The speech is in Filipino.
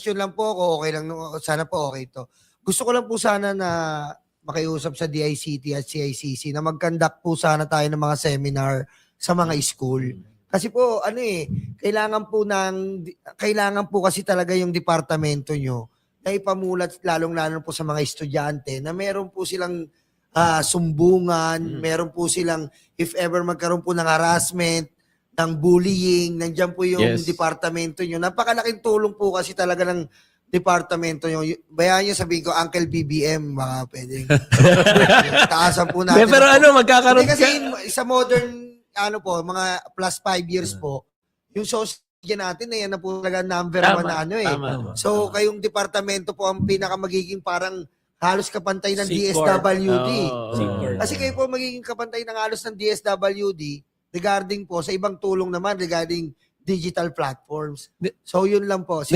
question lang po ako, okay lang, sana po okay to. Gusto ko lang po sana na makiusap sa DICT at CICC na mag-conduct po sana tayo ng mga seminar sa mga school. Kasi po, kailangan po kasi talaga yung departamento nyo na ipamulat, lalong-lalo po sa mga estudyante, na meron po silang sumbungan, meron po silang, if ever magkaroon po ng harassment, ng bullying, nandiyan po yung departamento nyo. Napakalaking tulong po kasi talaga ng departamento nyo. Bayan nyo, sabihin ko, Uncle BBM, baka pwedeng. Taasan po natin. Pero magkakaroon kasi sa modern, mga plus 5 years po, yung social natin, yan na po talaga number one na So, kayong departamento po ang magiging parang halos kapantay ng DSWD. Kasi kayo po magiging kapantay ng halos ng DSWD regarding po sa ibang tulong naman regarding digital platforms. So, yun lang po.